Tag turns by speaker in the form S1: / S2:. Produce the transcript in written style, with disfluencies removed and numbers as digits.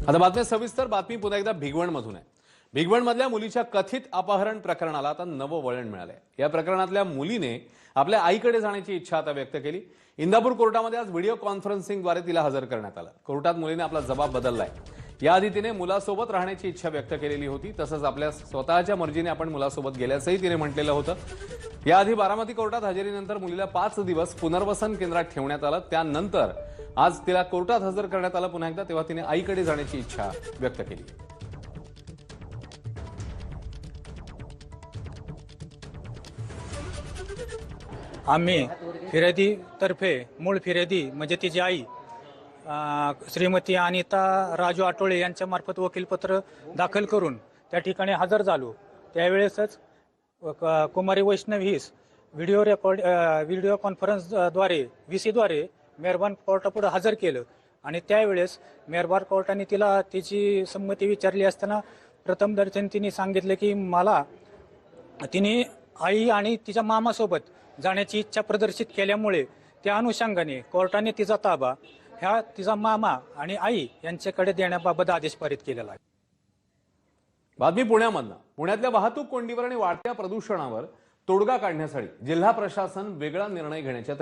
S1: आता बातमी सविस्तर बातमी पुन्हा एकदा भिगवणमधून आहे। भिगवणमधल्या मुलीच्या कथित अपहरण प्रकरणाला आता नवं वळण मिळालंय। या प्रकरणातल्या मुलीने आपल्या आईकडे जाण्याची इच्छा आता व्यक्त केली। इंदापूर कोर्टामध्ये आज व्हिडिओ कॉन्फरन्सिंगद्वारे तिला हजर करण्यात आलं। कोर्टात मुलीने आपला जबाब बदललाय। याआधी तिने मुलासोबत राहण्याची इच्छा व्यक्त केलेली होती, तसंच आपल्या स्वतःच्या मर्जीने आपण मुलासोबत गेल्याचंही तिने म्हटलेलं होतं। याआधी बारामती कोर्टात हजेरीनंतर मुलीला 5 दिवस पुनर्वसन केंद्रात ठेवण्यात आलं। त्यानंतर आज तिला कोर्टात हजर करण्यात आलं पुन्हा एकदा, तेव्हा तिने आईकडे जाण्याची इच्छा व्यक्त केली।
S2: आम्ही फिर्यादीतर्फे मूळ फिर्यादी म्हणजे तिची आई श्रीमती अनिता राजू आटोळे यांच्या मार्फत वकीलपत्र दाखल करून त्या ठिकाणी हजर झालो। त्यावेळेसच कुमारी वैष्णवीस व्हिडिओ कॉन्फरन्सद्वारे VC द्वारे मेहरबान कोर्टापुढे हजर केलं आणि त्यावेळेस मेहरबान कोर्टाने तिला तिची संमती विचारली असताना प्रथमदर्शनी तिने सांगितले की मला तिने आई आणि तिच्या मामासोबत जाण्याची इच्छा प्रदर्शित केल्यामुळे त्या अनुषंगाने कोर्टाने तिचा ताबा ह्या तिचा मामा आणि आई यांच्याकडे देण्याबाबत आदेश पारित केलेला आहे।
S1: बातमी पुण्यामधनं। पुण्यातल्या वाहतूक कोंडीवर आणि वाढत्या प्रदूषणावर तोडगा काढण्यासाठी जिल्हा प्रशासन वेगळा निर्णय घेण्याच्या